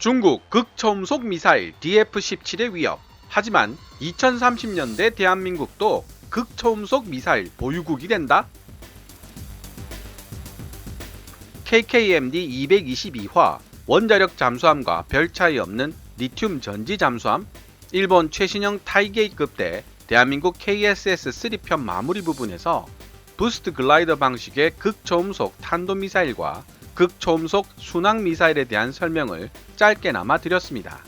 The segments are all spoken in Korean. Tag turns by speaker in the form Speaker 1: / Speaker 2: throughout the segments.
Speaker 1: 중국 극초음속 미사일 DF-17의 위협. 하지만 2030년대 대한민국도 극초음속 미사일 보유국이 된다? KKMD 222화 원자력 잠수함과 별 차이 없는 리튬 전지 잠수함, 일본 최신형 타이게이급대 대한민국 KSS 3편 마무리 부분에서 부스트 글라이더 방식의 극초음속 탄도미사일과 극초음속 순항미사일에 대한 설명을 짧게나마 드렸습니다.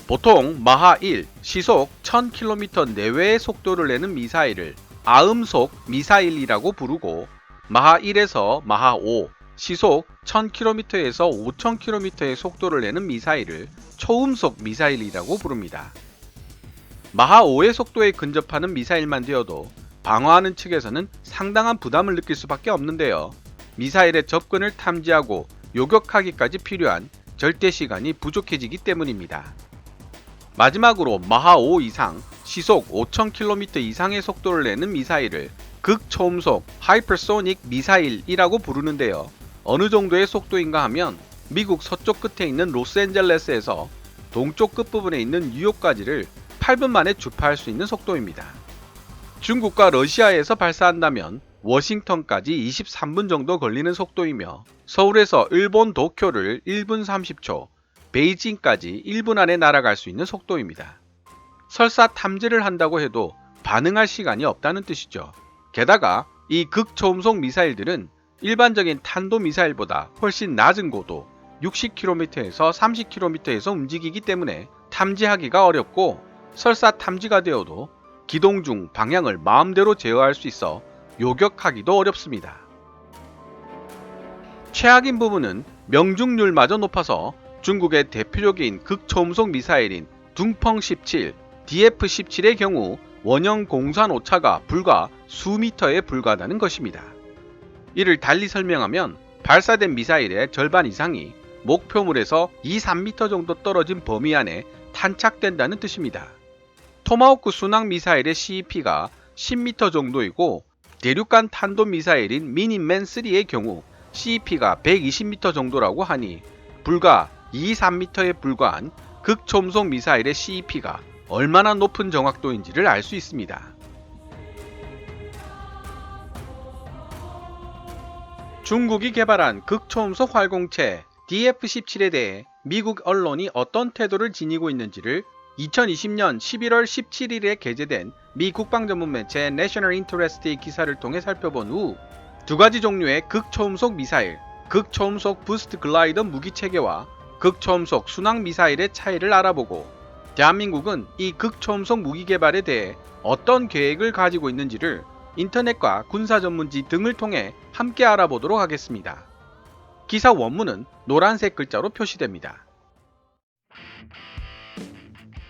Speaker 1: 보통 마하 1, 시속 1000km 내외의 속도를 내는 미사일을 아음속 미사일이라고 부르고 마하 1에서 마하 5, 시속 1000km에서 5000km의 속도를 내는 미사일을 초음속 미사일이라고 부릅니다. 마하 5의 속도에 근접하는 미사일만 되어도 방어하는 측에서는 상당한 부담을 느낄 수밖에 없는데요. 미사일의 접근을 탐지하고 요격하기까지 필요한 절대 시간이 부족해지기 때문입니다. 마지막으로 마하 5 이상, 시속 5000km 이상의 속도를 내는 미사일을 극초음속 하이퍼소닉 미사일이라고 부르는데요. 어느 정도의 속도인가 하면 미국 서쪽 끝에 있는 로스앤젤레스에서 동쪽 끝부분에 있는 뉴욕까지를 8분 만에 주파할 수 있는 속도입니다. 중국과 러시아에서 발사한다면 워싱턴까지 23분 정도 걸리는 속도이며 서울에서 일본 도쿄를 1분 30초, 베이징까지 1분 안에 날아갈 수 있는 속도입니다. 설사 탐지를 한다고 해도 반응할 시간이 없다는 뜻이죠. 게다가 이 극초음속 미사일들은 일반적인 탄도미사일보다 훨씬 낮은 고도 60km에서 30km에서 움직이기 때문에 탐지하기가 어렵고 설사 탐지가 되어도 기동 중 방향을 마음대로 제어할 수 있어 요격하기도 어렵습니다. 최악인 부분은 명중률마저 높아서 중국의 대표적인 극초음속 미사일인 둥펑17, DF-17의 경우 원형 공산 오차가 불과 수미터에 불과하다는 것입니다. 이를 달리 설명하면 발사된 미사일의 절반 이상이 목표물에서 2-3m 정도 떨어진 범위 안에 탄착된다는 뜻입니다. 토마호크 순항 미사일의 CEP가 10m 정도이고 대륙간 탄도미사일인 미니맨3의 경우 CEP가 120m 정도라고 하니 불과 2-3m에 불과한 극초음속 미사일의 CEP가 얼마나 높은 정확도인지를 알 수 있습니다. 중국이 개발한 극초음속 활공체 DF-17에 대해 미국 언론이 어떤 태도를 지니고 있는지를 2020년 11월 17일에 게재된 미 국방전문 매체 내셔널 인터레스트의 기사를 통해 살펴본 후 두 가지 종류의 극초음속 미사일, 극초음속 부스트 글라이더 무기체계와 극초음속 순항 미사일의 차이를 알아보고 대한민국은 이 극초음속 무기 개발에 대해 어떤 계획을 가지고 있는지를 인터넷과 군사 전문지 등을 통해 함께 알아보도록 하겠습니다. 기사 원문은 노란색 글자로 표시됩니다.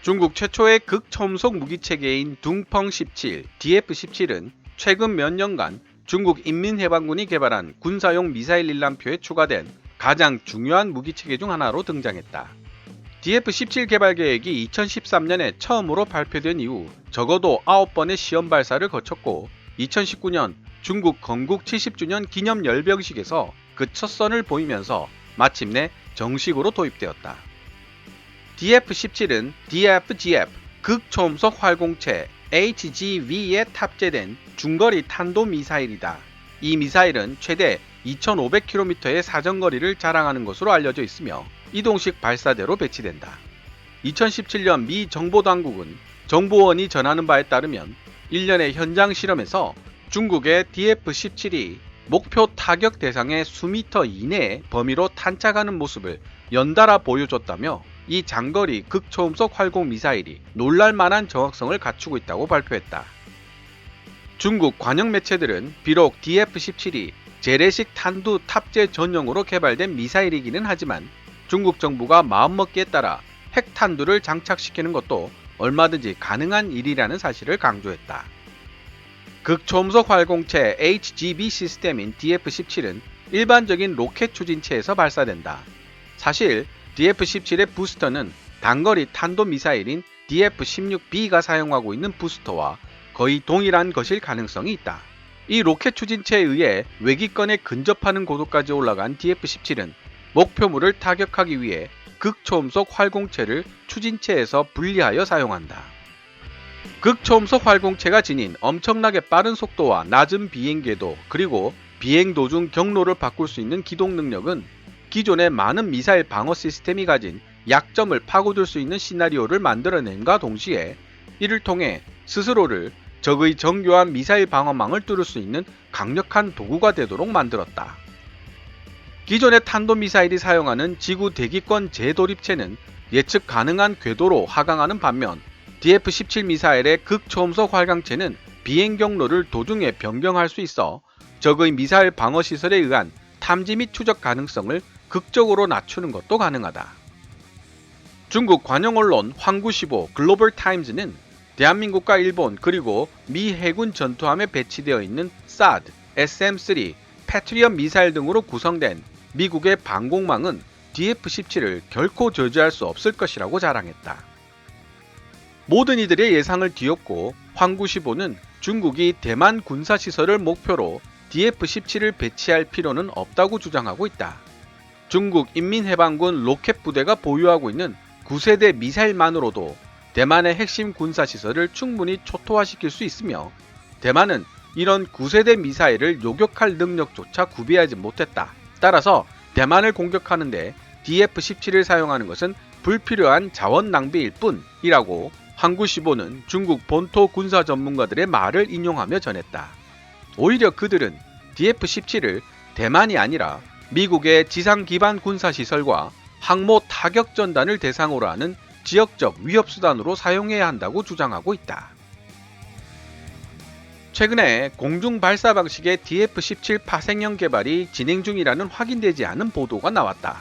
Speaker 1: 중국 최초의 극초음속 무기체계인 둥펑17, DF-17은 최근 몇 년간 중국 인민해방군이 개발한 군사용 미사일 일람표에 추가된 가장 중요한 무기체계 중 하나로 등장했다. DF-17 개발 계획이 2013년에 처음으로 발표된 이후 적어도 9번의 시험 발사를 거쳤고 2019년 중국 건국 70주년 기념 열병식에서 그 첫 선을 보이면서 마침내 정식으로 도입되었다. DF-17은 DFGF 극초음속 활공체 HGV에 탑재된 중거리 탄도미사일이다. 이 미사일은 최대 2500km의 사정거리를 자랑하는 것으로 알려져 있으며 이동식 발사대로 배치된다. 2017년 미 정보당국은 정보원이 전하는 바에 따르면 1년의 현장 실험에서 중국의 DF-17이 목표 타격 대상의 수미터 이내의 범위로 탄착하는 모습을 연달아 보여줬다며 이 장거리 극초음속 활공 미사일이 놀랄만한 정확성을 갖추고 있다고 발표했다. 중국 관영 매체들은 비록 DF-17이 재래식 탄두 탑재 전용으로 개발된 미사일이기는 하지만 중국 정부가 마음먹기에 따라 핵탄두를 장착시키는 것도 얼마든지 가능한 일이라는 사실을 강조했다. 극초음속 활공체 HGV 시스템인 DF-17은 일반적인 로켓 추진체에서 발사된다. 사실 DF-17의 부스터는 단거리 탄도미사일인 DF-16B가 사용하고 있는 부스터와 거의 동일한 것일 가능성이 있다. 이 로켓 추진체에 의해 외기권에 근접하는 고도까지 올라간 DF-17은 목표물을 타격하기 위해 극초음속 활공체를 추진체에서 분리하여 사용한다. 극초음속 활공체가 지닌 엄청나게 빠른 속도와 낮은 비행 궤도 그리고 비행 도중 경로를 바꿀 수 있는 기동 능력은 기존의 많은 미사일 방어 시스템이 가진 약점을 파고들 수 있는 시나리오를 만들어낸과 동시에 이를 통해 스스로를 적의 정교한 미사일 방어망을 뚫을 수 있는 강력한 도구가 되도록 만들었다. 기존의 탄도미사일이 사용하는 지구 대기권 재도립체는 예측 가능한 궤도로 하강하는 반면 DF-17 미사일의 극초음속 활강체는 비행 경로를 도중에 변경할 수 있어 적의 미사일 방어 시설에 의한 탐지 및 추적 가능성을 극적으로 낮추는 것도 가능하다. 중국 관영 언론 황구15 글로벌 타임즈는 대한민국과 일본 그리고 미 해군 전투함에 배치되어 있는 사드, SM-3, 패트리엇 미사일 등으로 구성된 미국의 방공망은 DF-17을 결코 저지할 수 없을 것이라고 자랑했다. 모든 이들의 예상을 뒤엎고 황구15는 중국이 대만 군사시설을 목표로 DF-17을 배치할 필요는 없다고 주장하고 있다. 중국 인민해방군 로켓부대가 보유하고 있는 9세대 미사일만으로도 대만의 핵심 군사시설을 충분히 초토화시킬 수 있으며 대만은 이런 9세대 미사일을 요격할 능력조차 구비하지 못했다. 따라서 대만을 공격하는데 DF-17을 사용하는 것은 불필요한 자원 낭비일 뿐이라고 황구15는 중국 본토 군사 전문가들의 말을 인용하며 전했다. 오히려 그들은 DF-17을 대만이 아니라 미국의 지상 기반 군사시설과 항모 타격전단을 대상으로 하는 지역적 위협수단으로 사용해야 한다고 주장하고 있다. 최근에 공중 발사 방식의 DF-17 파생형 개발이 진행 중이라는 확인되지 않은 보도가 나왔다.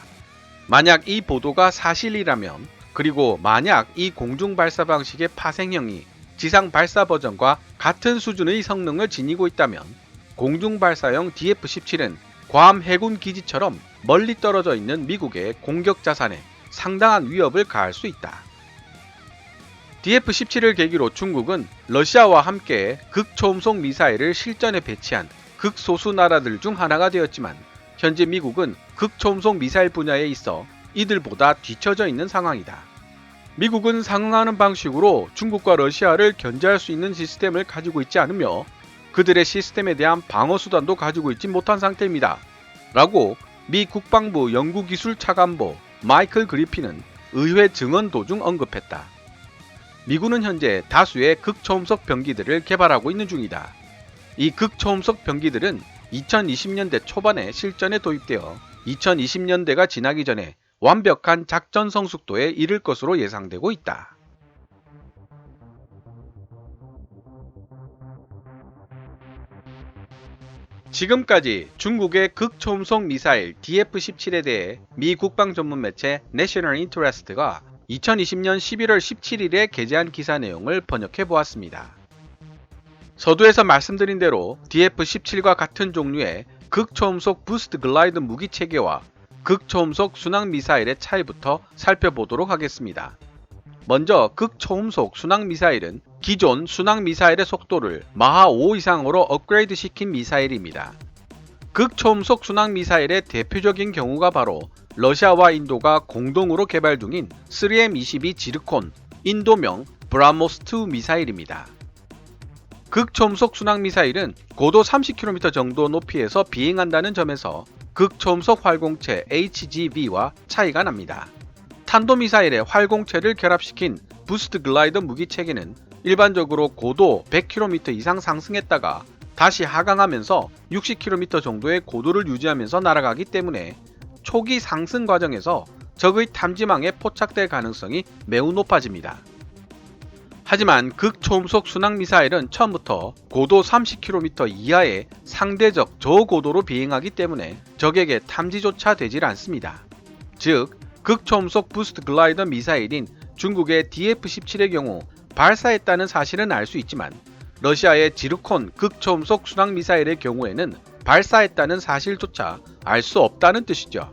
Speaker 1: 만약 이 보도가 사실이라면 그리고 만약 이 공중 발사 방식의 파생형이 지상 발사 버전과 같은 수준의 성능을 지니고 있다면 공중 발사형 DF-17은 괌 해군 기지처럼 멀리 떨어져 있는 미국의 공격 자산에 상당한 위협을 가할 수 있다. DF-17을 계기로 중국은 러시아와 함께 극초음속 미사일을 실전에 배치한 극소수 나라들 중 하나가 되었지만 현재 미국은 극초음속 미사일 분야에 있어 이들보다 뒤처져 있는 상황이다. 미국은 상응하는 방식으로 중국과 러시아를 견제할 수 있는 시스템을 가지고 있지 않으며 그들의 시스템에 대한 방어 수단도 가지고 있지 못한 상태입니다. 라고 미 국방부 연구기술차관보 마이클 그리핀은 의회 증언 도중 언급했다. 미군은 현재 다수의 극초음속 병기들을 개발하고 있는 중이다. 이 극초음속 병기들은 2020년대 초반에 실전에 도입되어 2020년대가 지나기 전에 완벽한 작전 성숙도에 이를 것으로 예상되고 있다. 지금까지 중국의 극초음속 미사일 DF-17에 대해 미 국방 전문 매체 내셔널 인터레스트가 2020년 11월 17일에 게재한 기사 내용을 번역해 보았습니다. 서두에서 말씀드린 대로 DF-17과 같은 종류의 극초음속 부스트 글라이더 무기 체계와 극초음속 순항 미사일의 차이부터 살펴보도록 하겠습니다. 먼저 극초음속 순항 미사일은 기존 순항 미사일의 속도를 마하 5 이상으로 업그레이드 시킨 미사일입니다. 극초음속 순항 미사일의 대표적인 경우가 바로 러시아와 인도가 공동으로 개발 중인 3M22 지르콘, 인도명 브라모스2 미사일입니다. 극초음속 순항 미사일은 고도 30km 정도 높이에서 비행한다는 점에서 극초음속 활공체 HGV와 차이가 납니다. 탄도미사일의 활공체를 결합시킨 부스트 글라이더 무기 체계는 일반적으로 고도 100km 이상 상승했다가 다시 하강하면서 60km 정도의 고도를 유지하면서 날아가기 때문에 초기 상승 과정에서 적의 탐지망에 포착될 가능성이 매우 높아집니다. 하지만 극초음속 순항 미사일은 처음부터 고도 30km 이하의 상대적 저고도로 비행하기 때문에 적에게 탐지조차 되질 않습니다. 즉, 극초음속 부스트 글라이더 미사일인 중국의 DF-17의 경우 발사했다는 사실은 알 수 있지만 러시아의 지르콘 극초음속 순항 미사일의 경우에는 발사했다는 사실조차 알 수 없다는 뜻이죠.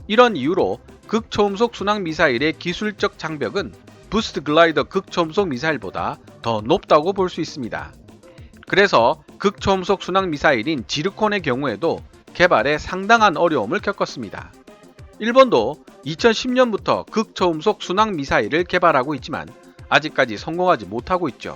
Speaker 1: 이런 이유로 극초음속 순항 미사일의 기술적 장벽은 부스트 글라이더 극초음속 미사일보다 더 높다고 볼 수 있습니다. 그래서 극초음속 순항 미사일인 지르콘의 경우에도 개발에 상당한 어려움을 겪었습니다. 일본도 2010년부터 극초음속 순항 미사일을 개발하고 있지만 아직까지 성공하지 못하고 있죠.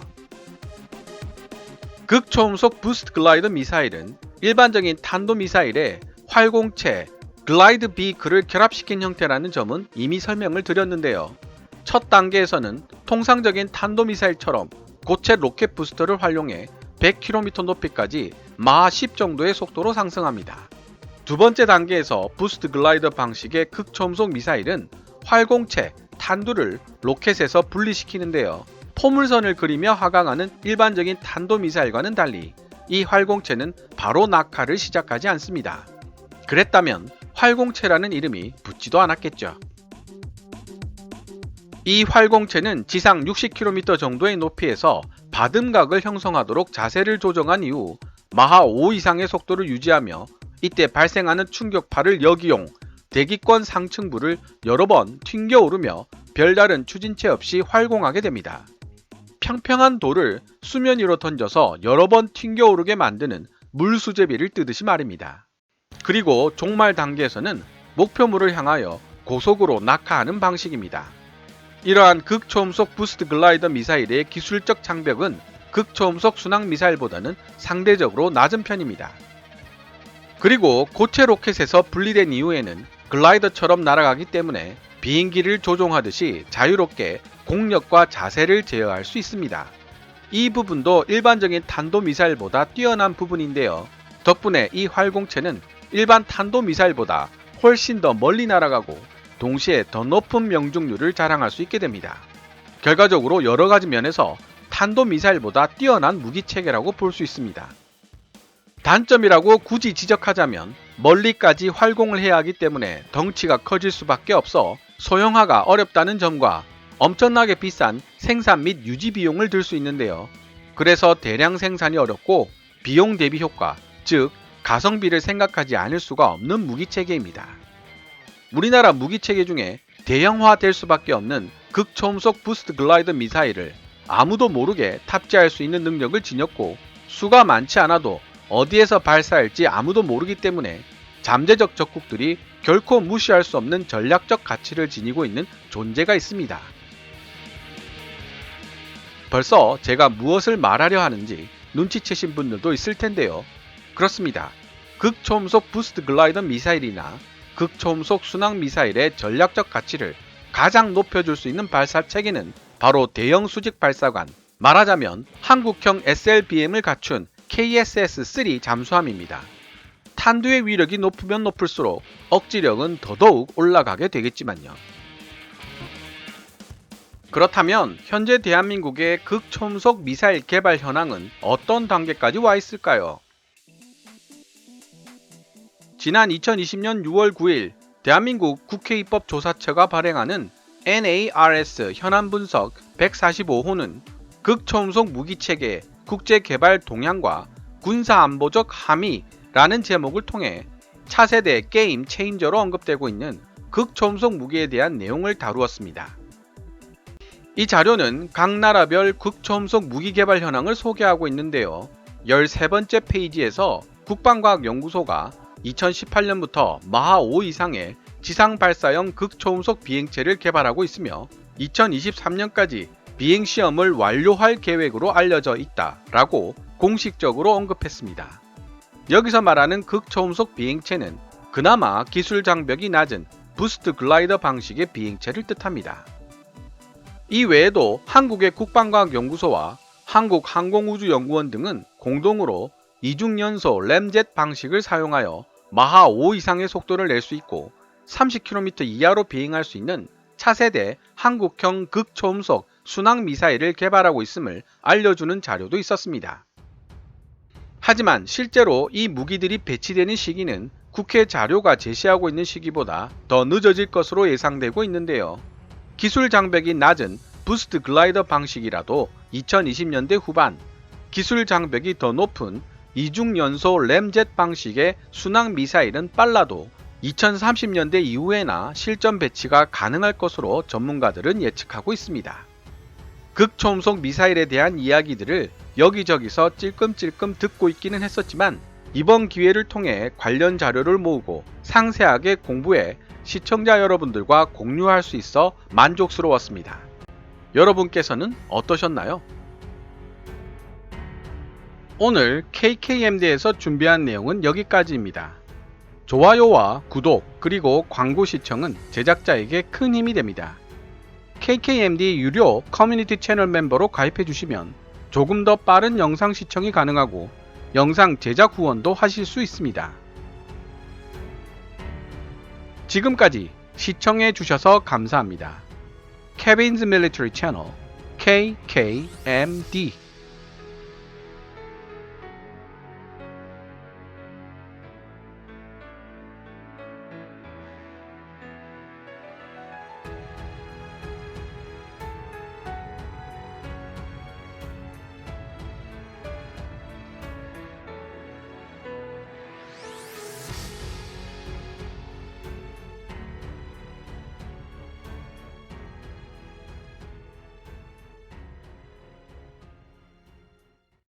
Speaker 1: 극초음속 부스트 글라이더 미사일은 일반적인 탄도미사일에 활공체, 글라이드 비클을 결합시킨 형태라는 점은 이미 설명을 드렸는데요. 첫 단계에서는 통상적인 탄도미사일처럼 고체 로켓 부스터를 활용해 100km 높이까지 마하 10 정도의 속도로 상승합니다. 두 번째 단계에서 부스트 글라이더 방식의 극초음속 미사일은 활공체, 탄두를 로켓에서 분리시키는데요. 포물선을 그리며 하강하는 일반적인 탄도미사일과는 달리 이 활공체는 바로 낙하를 시작하지 않습니다. 그랬다면 활공체라는 이름이 붙지도 않았겠죠. 이 활공체는 지상 60km 정도의 높이에서 받음각을 형성하도록 자세를 조정한 이후 마하 5 이상의 속도를 유지하며 이때 발생하는 충격파를 역이용 대기권 상층부를 여러 번 튕겨 오르며 별다른 추진체 없이 활공하게 됩니다. 평평한 돌을 수면 위로 던져서 여러 번 튕겨 오르게 만드는 물수제비를 뜨듯이 말입니다. 그리고 종말 단계에서는 목표물을 향하여 고속으로 낙하하는 방식입니다. 이러한 극초음속 부스트 글라이더 미사일의 기술적 장벽은 극초음속 순항 미사일보다는 상대적으로 낮은 편입니다. 그리고 고체 로켓에서 분리된 이후에는 글라이더처럼 날아가기 때문에 비행기를 조종하듯이 자유롭게 공력과 자세를 제어할 수 있습니다. 이 부분도 일반적인 탄도미사일보다 뛰어난 부분인데요. 덕분에 이 활공체는 일반 탄도미사일보다 훨씬 더 멀리 날아가고 동시에 더 높은 명중률을 자랑할 수 있게 됩니다. 결과적으로 여러가지 면에서 탄도미사일보다 뛰어난 무기체계라고 볼 수 있습니다. 단점이라고 굳이 지적하자면 멀리까지 활공을 해야 하기 때문에 덩치가 커질 수밖에 없어 소형화가 어렵다는 점과 엄청나게 비싼 생산 및 유지 비용을 들 수 있는데요. 그래서 대량 생산이 어렵고 비용 대비 효과, 즉 가성비를 생각하지 않을 수가 없는 무기체계입니다. 우리나라 무기체계 중에 대형화될 수밖에 없는 극초음속 부스트 글라이더 미사일을 아무도 모르게 탑재할 수 있는 능력을 지녔고 수가 많지 않아도 어디에서 발사할지 아무도 모르기 때문에 잠재적 적국들이 결코 무시할 수 없는 전략적 가치를 지니고 있는 존재가 있습니다. 벌써 제가 무엇을 말하려 하는지 눈치채신 분들도 있을 텐데요. 그렇습니다. 극초음속 부스트 글라이더 미사일이나 극초음속 순항 미사일의 전략적 가치를 가장 높여줄 수 있는 발사 체계는 바로 대형 수직 발사관, 말하자면 한국형 SLBM을 갖춘 KSS-3 잠수함입니다. 탄두의 위력이 높으면 높을수록 억지력은 더더욱 올라가게 되겠지만요. 그렇다면 현재 대한민국의 극초음속 미사일 개발 현황은 어떤 단계까지 와 있을까요? 지난 2020년 6월 9일 대한민국 국회입법조사처가 발행하는 NARS 현안분석 145호는 극초음속 무기체계 국제개발 동향과 군사안보적 함의라는 제목을 통해 차세대 게임 체인저로 언급되고 있는 극초음속 무기에 대한 내용을 다루었습니다. 이 자료는 각 나라별 극초음속 무기 개발 현황을 소개하고 있는데요. 13번째 페이지에서 국방과학연구소가 2018년부터 마하 5 이상의 지상 발사형 극초음속 비행체를 개발하고 있으며 2023년까지 비행시험을 완료할 계획으로 알려져 있다라고 공식적으로 언급했습니다. 여기서 말하는 극초음속 비행체는 그나마 기술 장벽이 낮은 부스트 글라이더 방식의 비행체를 뜻합니다. 이 외에도 한국의 국방과학연구소와 한국항공우주연구원 등은 공동으로 이중연소 램젯 방식을 사용하여 마하 5 이상의 속도를 낼 수 있고 30km 이하로 비행할 수 있는 차세대 한국형 극초음속 순항 미사일을 개발하고 있음을 알려주는 자료도 있었습니다. 하지만 실제로 이 무기들이 배치되는 시기는 국회 자료가 제시하고 있는 시기보다 더 늦어질 것으로 예상되고 있는데요. 기술 장벽이 낮은 부스트 글라이더 방식이라도 2020년대 후반, 기술 장벽이 더 높은 이중연소 램젯 방식의 순항 미사일은 빨라도 2030년대 이후에나 실전 배치가 가능할 것으로 전문가들은 예측하고 있습니다. 극초음속 미사일에 대한 이야기들을 여기저기서 찔끔찔끔 듣고 있기는 했었지만 이번 기회를 통해 관련 자료를 모으고 상세하게 공부해 시청자 여러분들과 공유할 수 있어 만족스러웠습니다. 여러분께서는 어떠셨나요? 오늘 KKMD에서 준비한 내용은 여기까지입니다. 좋아요와 구독 그리고 광고 시청은 제작자에게 큰 힘이 됩니다. KKMD 유료 커뮤니티 채널 멤버로 가입해 주시면 조금 더 빠른 영상 시청이 가능하고 영상 제작 후원도 하실 수 있습니다. 지금까지 시청해 주셔서 감사합니다. Kevin's Military Channel KKMD